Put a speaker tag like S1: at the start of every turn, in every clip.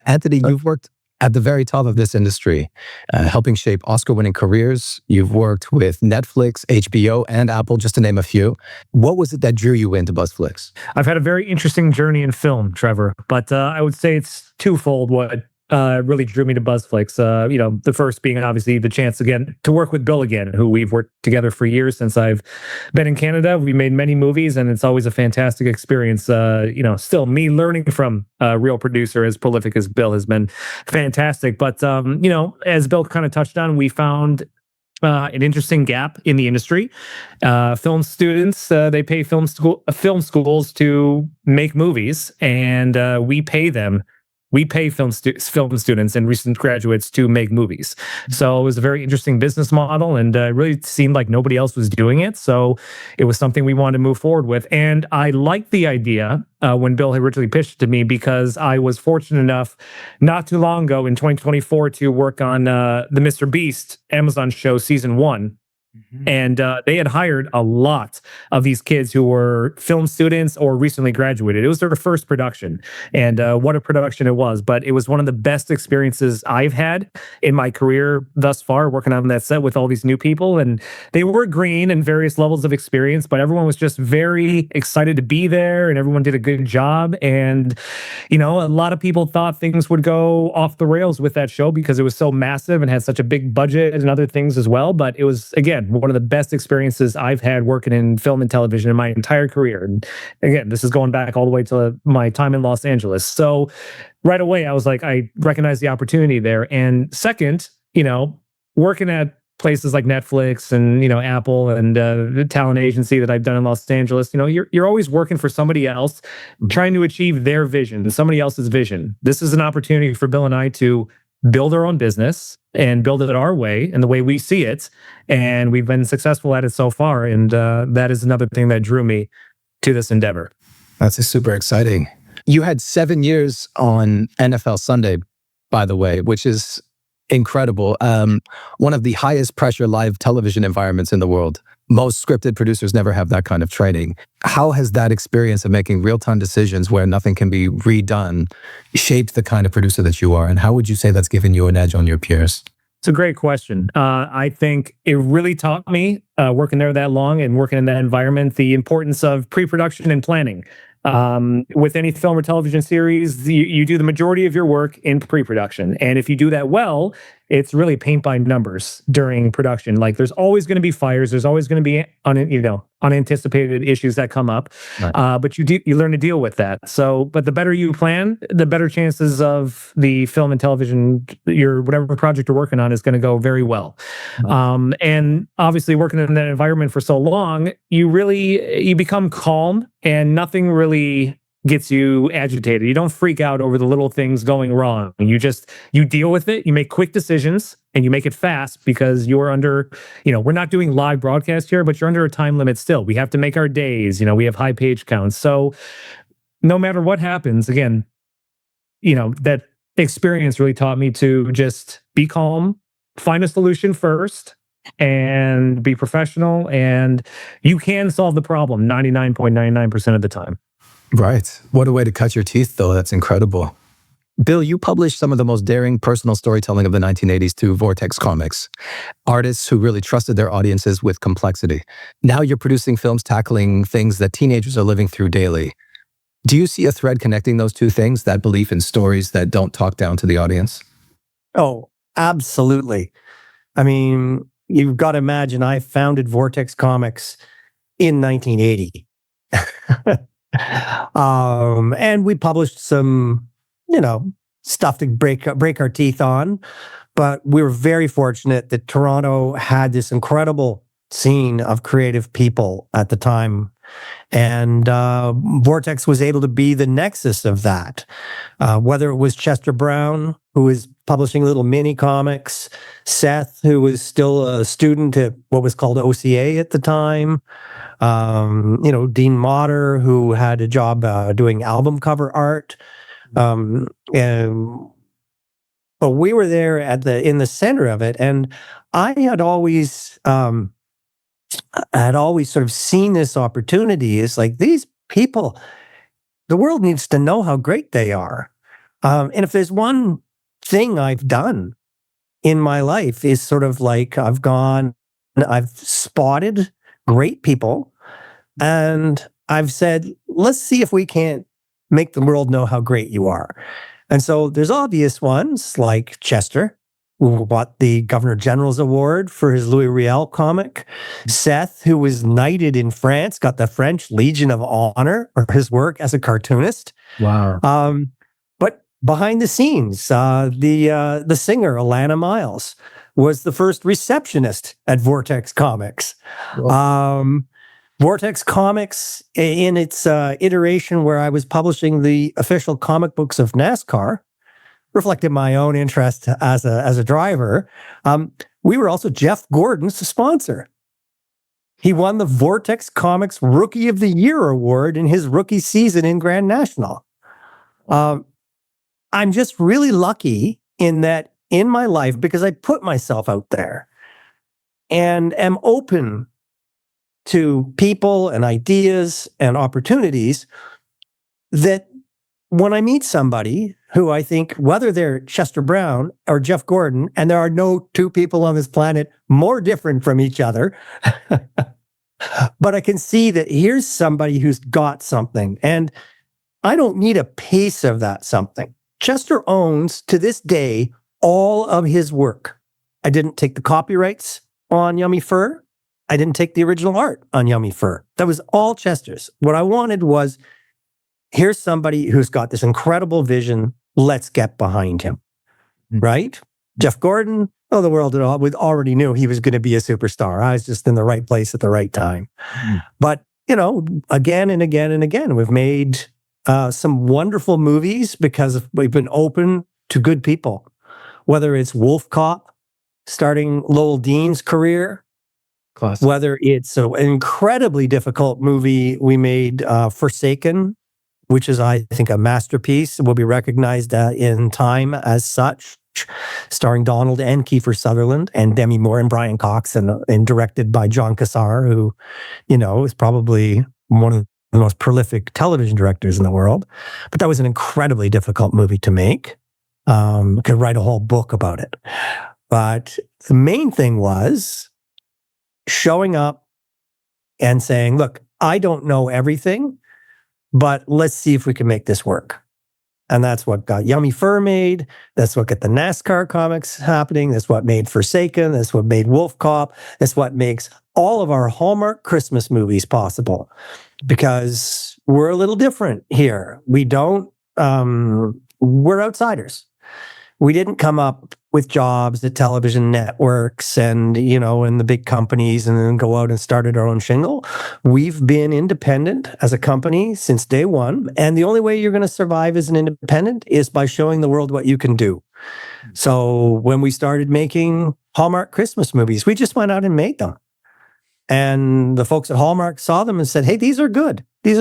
S1: Anthony, you've worked at the very top of this industry, helping shape Oscar-winning careers. You've worked with Netflix, HBO, and Apple, just to name a few. What was it that drew you into Buzzfix?
S2: I've had a very interesting journey in film, Trevor, but I would say it's twofold what really drew me to Buzzfix. The first being obviously the chance again to work with Bill again, who we've worked together for years since I've been in Canada. We made many movies, and it's always a fantastic experience. Still me learning from a real producer as prolific as Bill has been fantastic. But as Bill kind of touched on, we found an interesting gap in the industry. Film students, they pay film schools to make movies, and we pay them. We pay film students and recent graduates to make movies. So it was a very interesting business model, and it really seemed like nobody else was doing it. So it was something we wanted to move forward with. And I liked the idea when Bill had originally pitched it to me, because I was fortunate enough not too long ago in 2024 to work on the Mr. Beast Amazon show season 1. And they had hired a lot of these kids who were film students or recently graduated. It was their first production, and what a production it was. But it was one of the best experiences I've had in my career thus far, working on that set with all these new people. And they were green in various levels of experience, but everyone was just very excited to be there, and everyone did a good job. And, a lot of people thought things would go off the rails with that show because it was so massive and had such a big budget and other things as well. But it was, again, one of the best experiences I've had working in film and television in my entire career. And again, this is going back all the way to my time in Los Angeles. So right away, I was like, I recognize the opportunity there. And second, working at places like Netflix and, Apple and the talent agency that I've done in Los Angeles, you're always working for somebody else, trying to achieve their vision, somebody else's vision. This is an opportunity for Bill and I to build our own business and build it our way and the way we see it. And we've been successful at it so far. And that is another thing that drew me to this endeavor.
S1: That's super exciting. You had 7 years on NFL Sunday, by the way, which is incredible. One of the highest pressure live television environments in the world. Most scripted producers never have that kind of training. How has that experience of making real-time decisions where nothing can be redone shaped the kind of producer that you are? And how would you say that's given you an edge on your peers?
S2: It's a great question. I think it really taught me, working there that long and working in that environment, the importance of pre-production and planning. With any film or television series, you do the majority of your work in pre-production. And if you do that well, it's really paint by numbers during production. Like there's always going to be fires. There's always going to be unanticipated issues that come up. Right. But you learn to deal with that. So, but the better you plan, the better chances of the film and television, whatever project you're working on is going to go very well. Right. And obviously working in that environment for so long, you become calm and nothing really gets you agitated. You don't freak out over the little things going wrong. You deal with it, you make quick decisions, and you make it fast because you're under, we're not doing live broadcast here, but you're under a time limit still. We have to make our days, we have high page counts. So no matter what happens, again, that experience really taught me to just be calm, find a solution first, and be professional. And you can solve the problem 99.99% of the time.
S1: Right. What a way to cut your teeth, though. That's incredible. Bill, you published some of the most daring personal storytelling of the 1980s through Vortex Comics. Artists who really trusted their audiences with complexity. Now you're producing films tackling things that teenagers are living through daily. Do you see a thread connecting those two things, that belief in stories that don't talk down to the audience?
S3: Oh, absolutely. I mean, you've got to imagine I founded Vortex Comics in 1980. And we published some, stuff to break our teeth on. But we were very fortunate that Toronto had this incredible scene of creative people at the time. And Vortex was able to be the nexus of that. Whether it was Chester Brown, who was publishing little mini comics, Seth, who was still a student at what was called OCA at the time, Dean Motter, who had a job doing album cover art. But we were there in the center of it, and I had always sort of seen this opportunity as like, these people, the world needs to know how great they are. And if there's one thing I've done in my life is sort of like I've spotted great people and I've said, let's see if we can't make the world know how great you are. And so there's obvious ones like Chester, who got the Governor General's Award for his Louis Riel comic. Seth, who was knighted in France, got the French Legion of Honor for his work as a cartoonist.
S1: Wow.
S3: But behind the scenes, the singer, Alana Miles, was the first receptionist at Vortex Comics.
S1: Wow.
S3: Vortex Comics, in its iteration where I was publishing the official comic books of NASCAR, reflected my own interest as a driver. We were also Jeff Gordon's sponsor. He won the Vortex Comics Rookie of the Year award in his rookie season in Grand National. I'm just really lucky in that in my life, because I put myself out there and am open to people and ideas and opportunities, that when I meet somebody who I think, whether they're Chester Brown or Jeff Gordon, and there are no two people on this planet more different from each other, but I can see that here's somebody who's got something, and I don't need a piece of that something. Chester owns, to this day, all of his work. I didn't take the copyrights on Yummy Fur. I didn't take the original art on Yummy Fur. That was all Chester's. What I wanted was, here's somebody who's got this incredible vision. Let's get behind him, right? Jeff Gordon, the world already knew he was going to be a superstar. I was just in the right place at the right time. But, again and again and again, we've made some wonderful movies because we've been open to good people, whether it's Wolf Cop, starting Lowell Dean's career,
S1: Classic.
S3: whether it's an incredibly difficult movie we made, Forsaken, which is, I think, a masterpiece, will be recognized in time as such, starring Donald and Kiefer Sutherland and Demi Moore and Brian Cox, and directed by John Cassar, who, is probably one of the most prolific television directors in the world. But that was an incredibly difficult movie to make. Could write a whole book about it. But the main thing was showing up and saying, look, I don't know everything, but let's see if we can make this work. And that's what got Yummy Fur made. That's what got the NASCAR comics happening. That's what made Forsaken. That's what made Wolf Cop. That's what makes all of our Hallmark Christmas movies possible, because we're a little different here. We don't, we're outsiders. We didn't come up with jobs at television networks and, in the big companies and then go out and started our own shingle. We've been independent as a company since day one. And the only way you're going to survive as an independent is by showing the world what you can do. So when we started making Hallmark Christmas movies, we just went out and made them. And the folks at Hallmark saw them and said, hey, these are good. These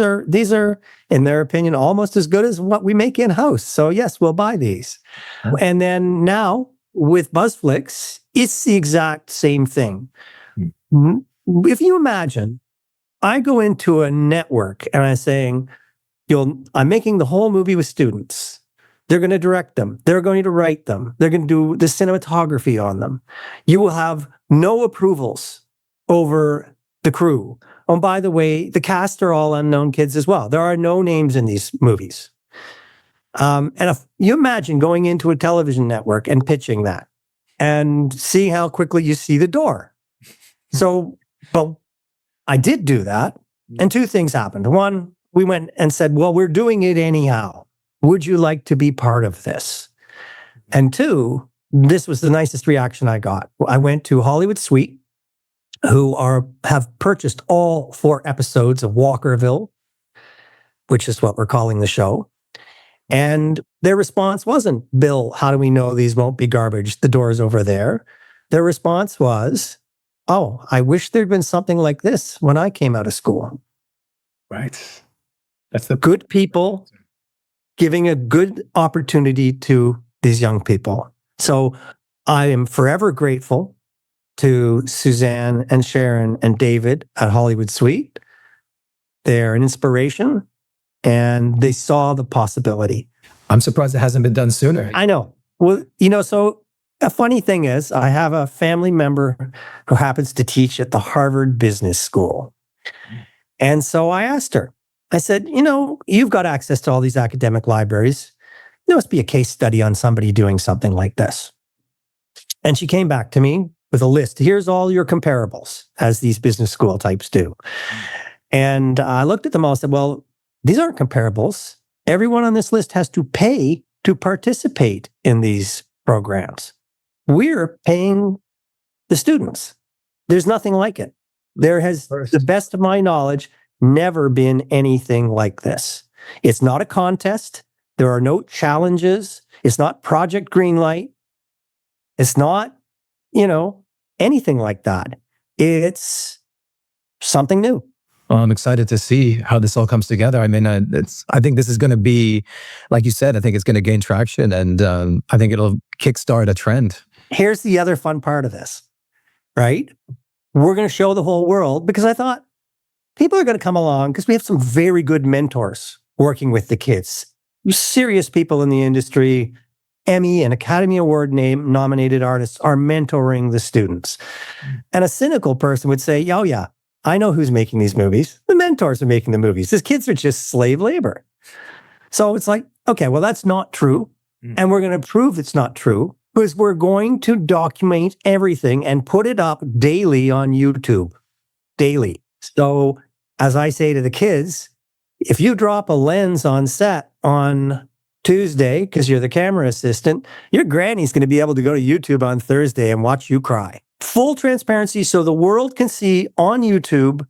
S3: are, in their opinion, almost as good as what we make in-house. So yes, we'll buy these. And then now with Buzzfix, it's the exact same thing. If you imagine, I go into a network and I'm saying, I'm making the whole movie with students. They're going to direct them. They're going to write them. They're going to do the cinematography on them. You will have no approvals over the crew. Oh, by the way, the cast are all unknown kids as well. There are no names in these movies. And if you imagine going into a television network and pitching that and see how quickly you see the door. So, but I did do that. And two things happened. One, we went and said, well, we're doing it anyhow. Would you like to be part of this? And two, this was the nicest reaction I got. I went to Hollywood Suite, who have purchased all 4 episodes of Walkerville, which is what we're calling the show. And their response wasn't, Bill, how do we know these won't be garbage? The door's over there. Their response was, oh, I wish there'd been something like this when I came out of school.
S1: Right. That's the
S3: good people giving a good opportunity to these young people. So I am forever grateful to Suzanne and Sharon and David at Hollywood Suite. They're an inspiration, and they saw the possibility.
S1: I'm surprised it hasn't been done sooner.
S3: I know. Well, so a funny thing is, I have a family member who happens to teach at the Harvard Business School. And so I asked her, I said, you've got access to all these academic libraries. There must be a case study on somebody doing something like this. And she came back to me with a list. Here's all your comparables, as these business school types do. And I looked at them all and said, well, these aren't comparables. Everyone on this list has to pay to participate in these programs. We're paying the students. There's nothing like it. There has, to the best of my knowledge, never been anything like this. It's not a contest. There are no challenges. It's not Project Greenlight. It's not, anything like that. It's something new.
S1: Well, I'm excited to see how this all comes together. I mean, I think this is going to be, like you said, I think it's going to gain traction, and I think it'll kickstart a trend.
S3: Here's the other fun part of this, right? We're going to show the whole world, because I thought people are going to come along because we have some very good mentors working with the kids. Serious people in the industry, Emmy and Academy Award nominated artists are mentoring the students. And a cynical person would say, oh yeah, I know who's making these movies. The mentors are making the movies. These kids are just slave labor. So it's like, okay, well, that's not true. And we're going to prove it's not true, because we're going to document everything and put it up daily on YouTube. Daily. So as I say to the kids, if you drop a lens on set on Tuesday, because you're the camera assistant, your granny's going to be able to go to YouTube on Thursday and watch you cry. Full transparency, so the world can see on YouTube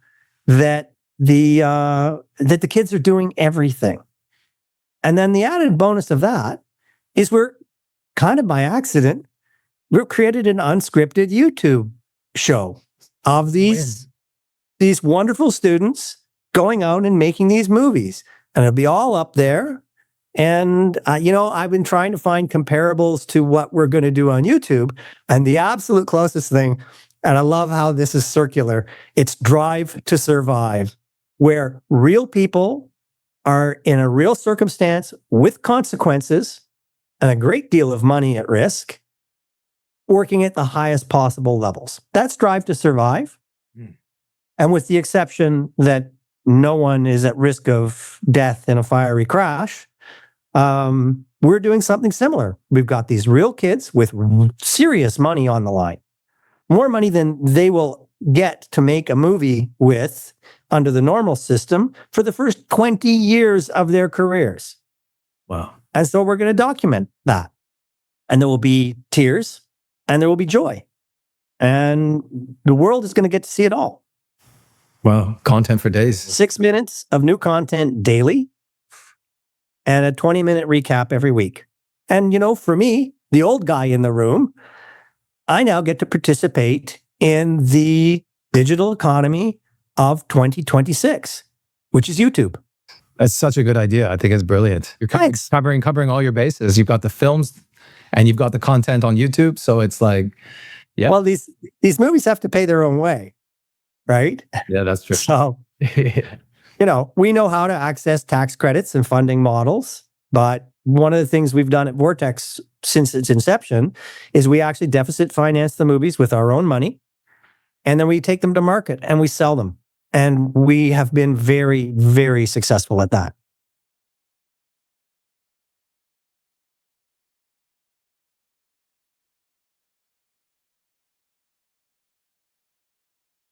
S3: that the kids are doing everything. And then the added bonus of that is, we're kind of by accident, we've created an unscripted YouTube show of these wonderful students going out and making these movies. And it'll be all up there. And, I've been trying to find comparables to what we're going to do on YouTube. And the absolute closest thing, and I love how this is circular, it's Drive to Survive, where real people are in a real circumstance with consequences and a great deal of money at risk, working at the highest possible levels. That's Drive to Survive. And with the exception that no one is at risk of death in a fiery crash, we're doing something similar. We've got these real kids with serious money on the line, more money than they will get to make a movie with under the normal system for the first 20 years of their careers.
S1: Wow.
S3: And so we're going to document that. And there will be tears and there will be joy. And the world is going to get to see it all.
S1: Wow. Content for days.
S3: 6 minutes of new content daily, and a 20-minute recap every week. And, for me, the old guy in the room, I now get to participate in the digital economy of 2026, which is YouTube.
S1: That's such a good idea. I think it's brilliant. You're covering all your bases. You've got the films and you've got the content on YouTube. So it's like, yeah.
S3: Well, these movies have to pay their own way, right?
S1: Yeah, that's true.
S3: So, we know how to access tax credits and funding models, but one of the things we've done at Vortex since its inception is we actually deficit finance the movies with our own money, and then we take them to market and we sell them. And we have been very, very successful at that.